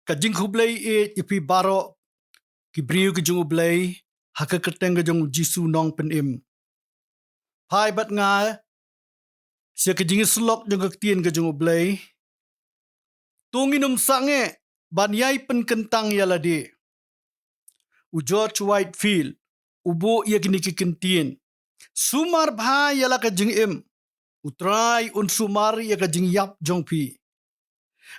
Kajing hublay ipi baro kibriu kajung ublay haka keteng kajung jisu nong penim. Pai bat nga sia kajing slok jong kaktien kajung ublay. Tunginum sange banyai pen kentang yaladi. George Whitefield ubo ia kini kikentien. Sumar bha yala kajing im. Utrai un sumar ia kajing yap jong pi.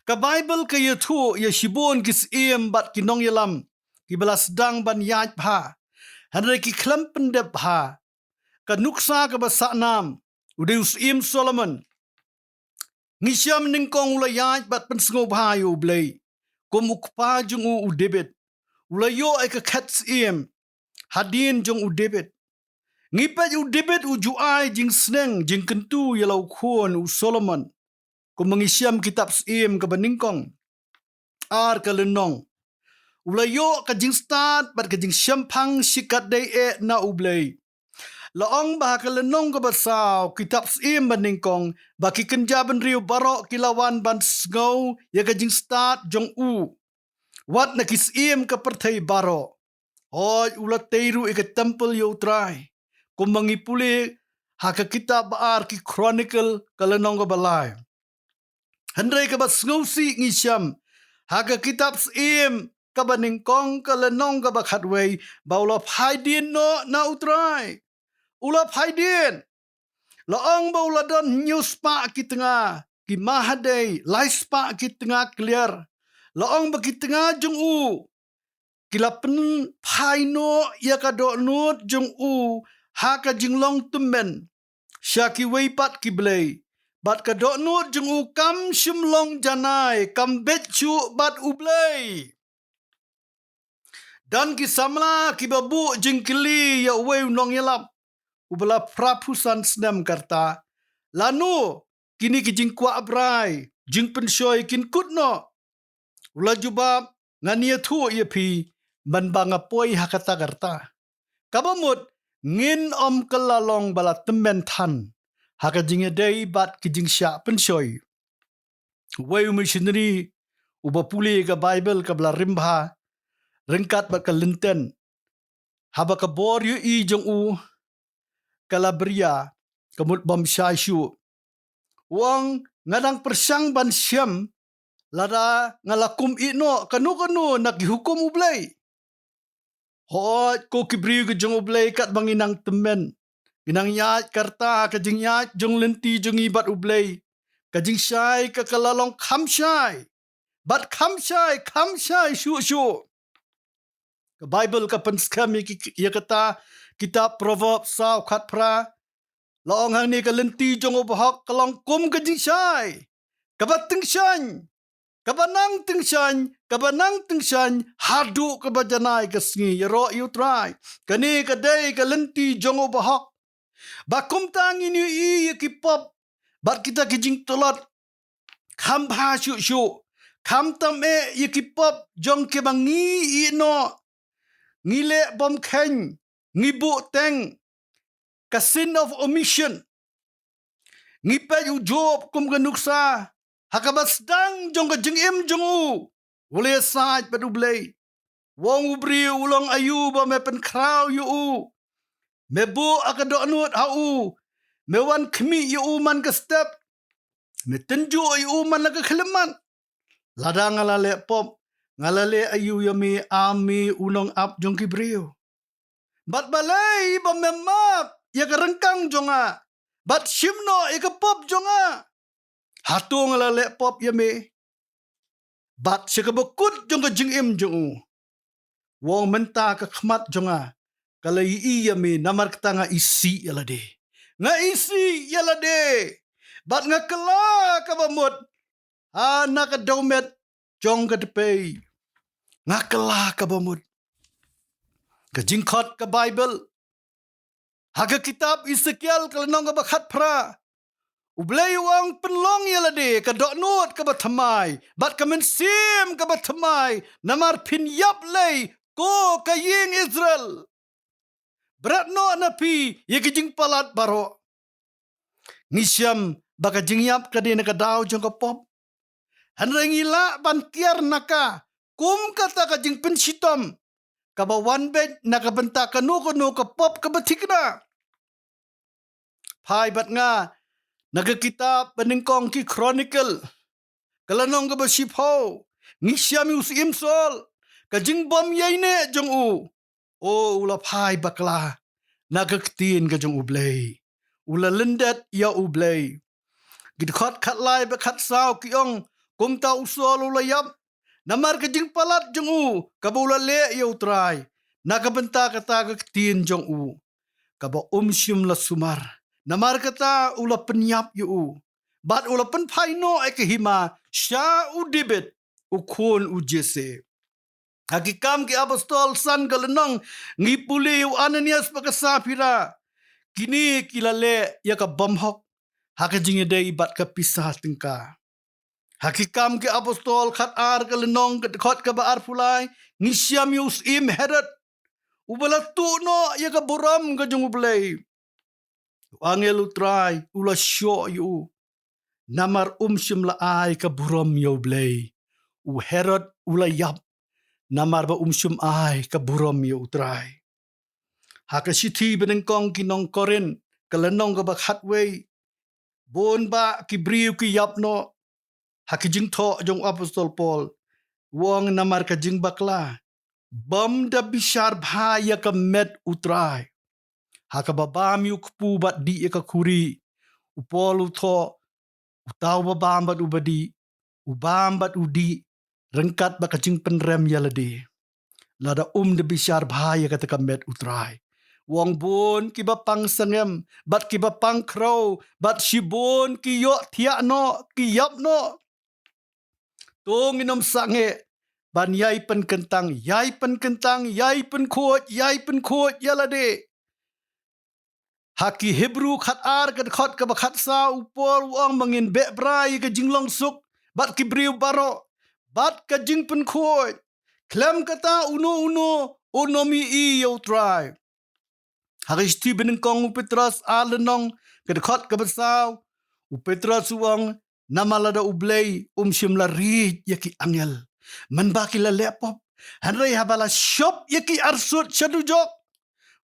Ka Bible ka yathu ya shibon kis im bat kinong yalam. Kibalas dang ban yaj bha. Hanre ki klam pendep bha. Ka nuksa ka basa nam. Udeus im Solomon. Ngisyam ningkong ula yaj bat pensengo bha yu blay. Kum ukpa jung u David. Ula yo ay ka kats im. Hadin jong u David. Ngipet u David u juai jing sneng jing kentu yalau kuon u Solomon. Kum mengisyam kitab im ka baningkong. Ar ka lenong. Ulayo ka jing start bat ka jing syampang sikat day na ublay. Laong bah ka lenong ka basaw kitab im baningkong baki kenjaban riu barok kilawan ban sngau ya ka jing start jong u. Wat na kis im ka perthai baro. Hoj ulat teiru ika temple yo utrai. Kum mangipuli haka kitab baar ki chronicle ka lenong ka balay. Handray ka ba sngausi ngisyam. Haka kitab im kabaningkong kalenong kabakhatway baula phaidin no na utrai. Ula phaidin. Laong baula don news pa kitanga. Ki mahaday lais pa kitanga clear. Laong ba kitanga jung u. Kilapen phaino ya kado nut jung u. Haka jinglong tumben. Syaki weipat kiblay. Bat kado nut jung u kam shimlong janai. Kam betchu bat ublay. Dan kisamla kibabu jingkili ya uwe nong yalap. Ubala prapusan senam karta. Lanu kini ki jingkwa abrai. Jing pensyoy kin kutno. Ula jubab ngania thu ya pi. Banbanga poi hakata karta. Kabamut ngin om kelalong bala temen tan. Haka jingaday bat ki jingsya pensyoy. Uwe missionary ubapuli ka Bible ka bala rimbha. Rengkat bat kalenten. Haba ka bor yu i jong u. Calabria. Kamut bom syasyu. Wang ngadang persyang ban syam. Lada ngalakum ino kanu-kanu nak dihukum ublay. Hot ko kibriu ke jong ublay kat banginang temen. Ginang yaj karta kajing yaj jong lenti jong ibat ublay. Kajing syai ke kalalong kam syai. Bat kam syai syu-syu. Ke Bible ka penskam ya kata kitab Proverbs saw khat pra. Laong hang ni ka lenti jong ubahak kalong kum kajing syai. Kabat tengsyan. Kabanang tengsyan hadu kabajanai kasngi yaro yutrai. Kani kadai ka lenti jong ubahak. Bakum tangin yu i yakipap. Bat kita kijing tolat. Kam bha syu-syu. Kam tam yakipap jong kebangi ino. Ngile bom khen, ngibu teng, ka sin of omission. Ngipay ujob kum ganuksa, hakabasdang jong ka jingim jong u. Uli asaj padublay. Wong ubri ulong ayuba me penkraw yu u. Mebu akadonut ha u. Mewan kmi yu u man ka step. Metenju yu u man laga kheleman. Lada ngalale pop. Ngalale ayu yami ami unong ap jong kibriu. Bat balay ba memap ya karengkang jonga. Bat shimno ya pop jonga. Hatu ngalale pop yami. Bat syakabakut jong ka jingim jong u. Wong menta ka khmat jonga. Kalai i yami namar katanga isi yalade. Nga isi yalade. Bat nga kala kabamut. Anak ka daumet jong ka depay. Ngakala ka bamud. Kajingkot ka Bible. Haga kitab Ezekiel kalanong ka bakhat pra. Ublay wang penlong yalade ka doknut ka batamay. Bat ka mensim ka batamay. Namar pinyap lay ko kaying Israel. Berat no napi ya kajing palat baro. Ngisyam baka jingyap ka di nakadaw jong ka pop. Hanrangila ban kiar naka. kum kata ka jing pensitom ka ba one bed nakabenta kanu ka pop ka batikna. Pai bat nga nagakitab benengkong ki chronicle kalanong ka ba sipaw ngisyami usim sol ka jing bom yaine jong u. O ula pai bakla nagaktin ka jong ublay. Ula lendet ya ublay. Gidkot katlay bakat saw kiong kumta usol ulayap. Namar ka jing palat jong u. Kabula le ya utray. Nakabenta kata kaktin jong u. Kaba umsyum la sumar. Namar kata ula penyap yu. Bat ula penpaino ekehima. Sya udibet ukun ujese. Hakikam ki apostol san kalenong ngipuli Ananias pakasapira. Kini kilale ya ka bamhok. Hakajing ide ibat ka pisah tengka. Hakikam ki apostol khat ar kalenong khot ka baar pulai. Ngisyam yus im heret. Ubala tu no ya ka buram ka jung ublay. Angel utray ula syo yu. Namar umsyum la ay ka buram yu ublay. U heret ula yap. Namar ba umsyum ay ka buram yu utray. Hakasiti benengkong kinong korin. Kalenong ka ba khatway. Bon ba kibriw ki yap no. Hakijing to jong apostol Paul. Wong namar ka jing bakla. Bam da bishar bhaya ka met utray. Hakababam yu kupu bat di ka kuri. Upol uto. Utaw babam bat ubadi. Ubam bat udi. Rengkat ba kajing penrem yaladi. Lada da bishar bhaya ka taka met utray. Wong bon kiba pang sangem. Bat kiba pang krow. Bat shibon ki yo tiak no. Ki yap no. Tung inom sange. Ban yai pen kentang. Yai pen kentang. Yai pen kuot. Yai pen kuot yaladi. Haki Hebrew khat ar kad khot ka bakhat sa upol uang mangin be brai ka jinglong suk bat kibriu baro bat ka jing pen khoi klem kata uno mi I yo try haristi benengkong Petras alenong kad khot ka basaw Petras uang namalada ublay shimla ri yaki angel man bakila lepop hanrei habala shop yaki arsut shadujok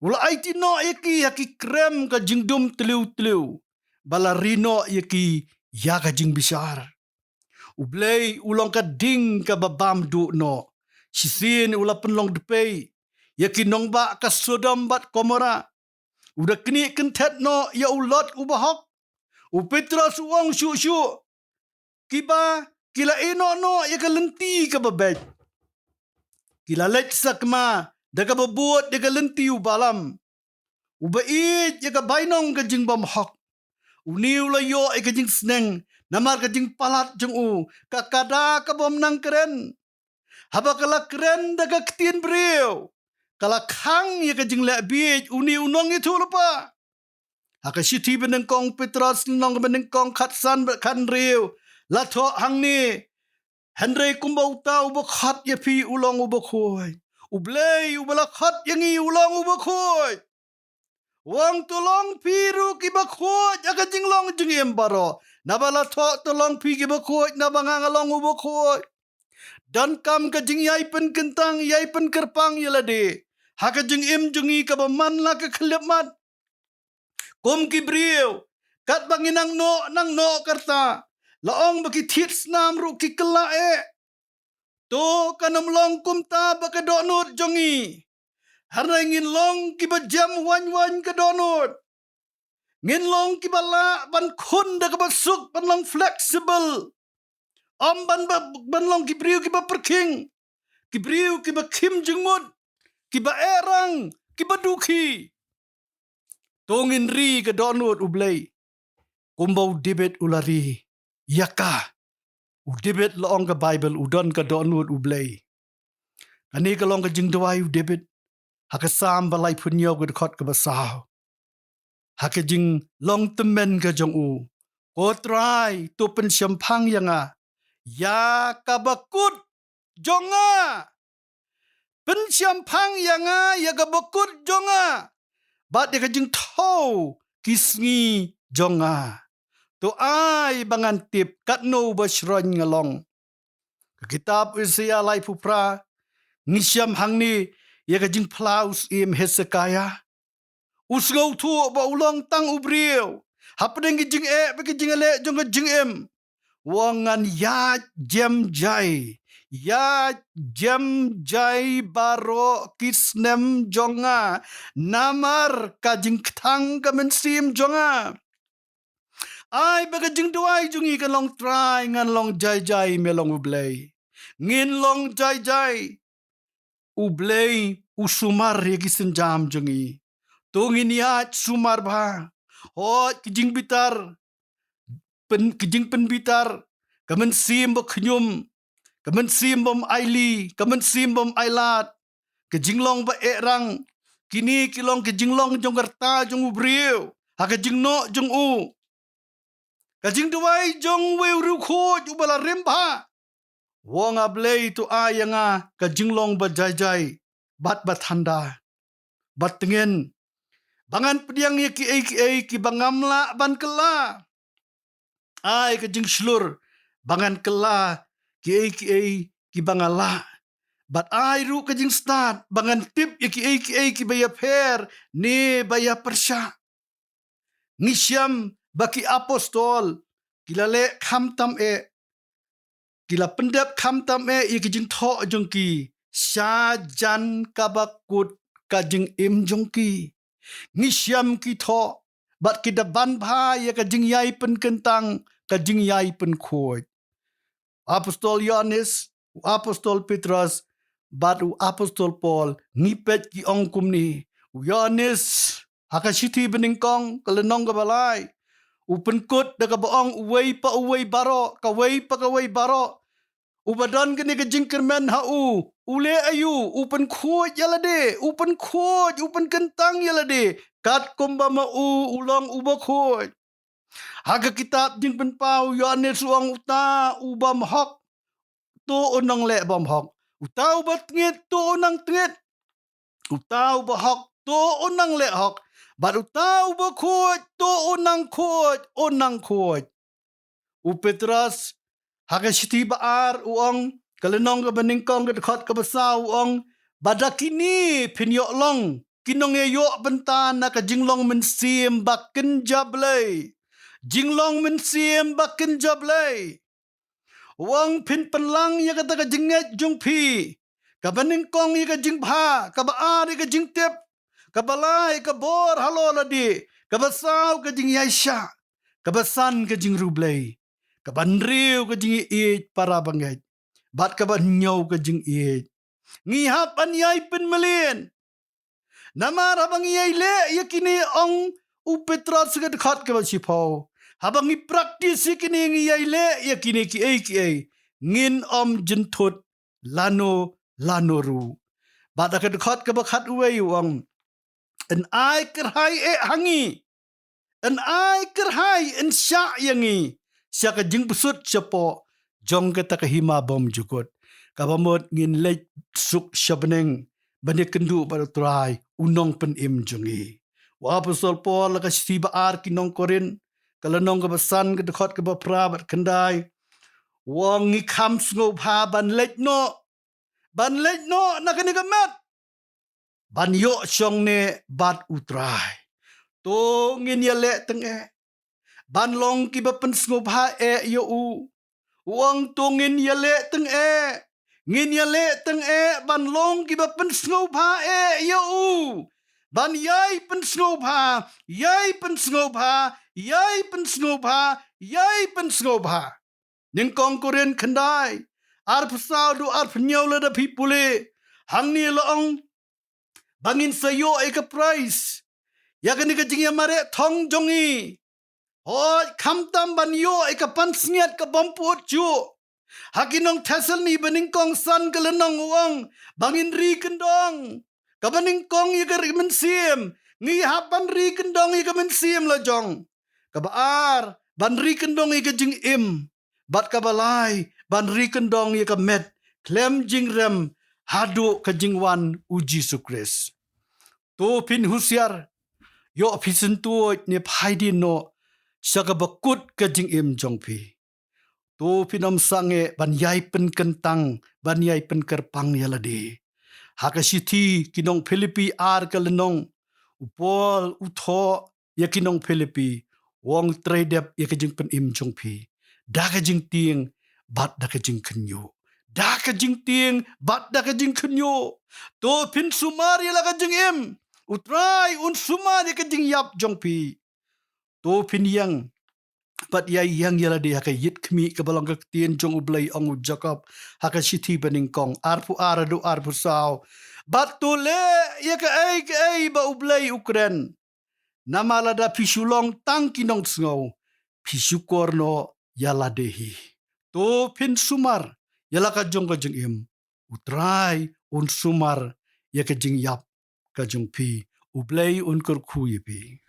Ula aiti no yaki krem ka jingdum teliu. Bala rino yaki ya ka jing bisar. Ublay ulang ka ding ka babam du no. Sisin ula penlong depay. Yaki nongba ka sodom bat komora. Uda kini kentet no ya ulot ubahok. Upetras uang syu. Kiba kila eno no ya ka lenti ka babet. Kila let sakma. Daga babuat daga lenti ubalam. Ubait yaga bainong ka jing bamhok. Uniw layo ay ka jing sneng. Namar ka jing palat jing u. Kakada ka bom nang keren. Haba kala keren daga ketien beriw. Kala kang ya ka jing lebit. Uniw nong itu lupa. Haka siti benengkong Petras nong benengkong katsan kan riw. Lato hang ni. Henry kumbauta ubakhat yapi ulong ubakhoy. Ublay ubalakhat yangi ulang ubakhoy. Wang tulong piru kibakhoy aga jinglong jingim baro. Nabala tolong pi kibakhoy nabangangalong ubakhoy. Dan kam ka jing yai pen kentang yai pen kerpang yalade. Haka jing im jungi kabaman la ka khlipmat. Kum kibriw. Kat banginang no nang no karta. Laong baki tits nam ru ki kelae. To kanam long kumta baka donut jongi. Harna ngin long kiba jam wan ka donut. Ngin long kiba la ban khun da kiba suk ban long flexible. Ban long kibriu kiba perking. Kibriu kiba kim jengmut. Kiba erang. Kiba duki. Tongin ri ka donut ublay. Kumbau dibet ulari. Yaka. Udibet laong ka Bible udon ka donut ublay. Ani ka long ka jing dawai udibet. Haka sam balay punyo ka dekot ka basaw. Haka jing long temen ka jong u. Kotray tupen syampang yanga. Ya kabakut jonga. Pen syampang yanga ya kabakut jonga. Bat dia ka jing tau kisngi jonga. To ay bangantip kat no basron ngalong. Kitab Isaiah lai pupra ngisyam hangni ya kajing plaus im Hezekiah. Usngau tu ba ulang tang ubriu. Hapdeng kijing ba kijing ale jong kijing em. Wangan ya jem jai. Ya jem jai baro kisnem jonga. Namar kajing ktang kamensim jonga. Ai baga jing duai jungi kan long try ngan long jai jai melong ublay. Ngin long jai jai. Ublay usumar ya kisenjam jungi. Tungin yat sumar ba. Hot kijing bitar. Kijing penbitar. Kamen sim ba kenyum. Kamen sim bom aili. Kamen sim bom ailat. Kijing long ba erang. Kini kilong kijing long jong gerta jong ubriu. Ha kijing no jong u. Kajing duai jong weu ru khoj ubala remba. Wong ablay tu ayanga kajing long ba jai jai. Bat handa. Bat tengen. Bangan pediang ye ki bangamla ban kela. Ai kajing slur. Bangan kela ki bangala. Bat ai ru kajing start. Bangan tip ye ki baya per. Ne baya persya. Ngisyam baki apostol. Kila le kham tam Kila pendep kham tam ye kajing tho jong ki. Sya jan kabakut kajing im jong ki. Ngisyam ki tho. Bat kita ban bha ye kajing yai pen kentang. Kajing yai pen khoj. Apostol Yohanes. Apostol Petrus. Bat apostol Paul. Ngipet ki ongkum ni. Yohanes. Hakasiti beningkong. Kalenong kabalay. Upen kut da kabaong uway pa uway baro. Kaway pa kaway baro. Ubadan kini kajing kermen hau. Ule ayu. Upen khoj yalade. Upen khoj. Upen kentang yalade. Kat kumba mau ulang uba khoj. Haga kitab jing penpau Yohanes uang uta ubam hok. To unang le bam hok. Uta uba tengit to unang tengit. Uta uba hok to unang le hok. Bat uta uba khoj to unang khoj. Unang khoj. Upetras haga siti baar uang. Kalenong ka beningkong ka dekat ka basa uang. Badakini pinyok long. Kinong ye yok bentan na ka jinglong mensim bakin jablay. Jinglong mensim bakin jablay. Wang pin penlang ya kata ka jinget jung pi. Ka beningkong ya ka jing bha. Ka baar ya ka jing tip. Ka balay ka bor halo ladi. Ka basaw ka jing yaisya. Ka basan ka jing rublay. Ka banriw ka jing iit para bangay. Bat ka banyaw ka jing iit. Ngihap an yay pin malin. Namar habang iyay le yakini ang upetrat sa dekat ka sipaw. Habang i-practice yakini iyay le yakini ki ay. Ngin jentut lano ru. Bada ka dekat ka bakat uway uang. An ay kerhay hangi. An ay kerhay an sya yangi. Siya ka jing pusut siya po. Jong ka takahima bom jukot. Kabamot ngin lej suk siya beneng. Banyak kendu pada try unong pen im jungi. Wa apostol Paul ka siba ar kinong korin kalanong ka basan ka dekat ka bapra bat kendai. Wong ngikam sngo pha ban lej no. Ban lej no nakanigamat. Ban yo syong ne bat utray. To ngin ya le teng Ban long ki bapen sngo pha yo u. Wong to ngin ya le teng Ngin ya le teng ban long ki ba pen sngo pha yo u. Ban yai pen sngo pha, yai pen sngo pha, yai pen sngo pha, yai pen sngo pha. Ning kong koren khandai. Ar psaw do ar pnyaw la da pipule. Hang ni loong bangin sayo ka price. Ya kani ka jing ya mare thong jongi. Hoi kamtam ban yo ka pansniat ka bamput ju. Hakinong tesel ni beningkong san kalenong uang. Bangin ri kendong. Kabeningkong ika mensim. Ngi hapan ri kendong ika mensim la jong. Kabaar. Ban ri kendong ika jing im. Bat kabalay. Ban ri kendong ika met. Klem jing rem. Hadu ka jing wan uji sukres. To pin husyar. Yo pisentuot ni paidin no. Siya kabakut ka jing im jong pi. To pinam sange banyai pen kentang, banyai pen kerpang yalade. Haka siti kinong Filipi ar kalenong, upol utho ya kinong Filipi, wong tradep ya kajing pen im jong pi. Da kajing ting, bat da kajing kenyo. Da kajing ting, bat da kajing kenyo. To pin sumar ya kajing im, utrai un sumar ya kajing yap jong pi. To pin yang, bat ya yang yala de haka yit kemi ke balang ketien jong ublay ang Jacob haka siti beningkong arpu arado arpu sao bat to le ya ka ai ba ublay Ukren namala da pisulong tang kinong sngaw pisukorno yala dehi to pin sumar yala ka jong im utrai un sumar ya ka jing yap ka jong pi ublay un kur kuyi pi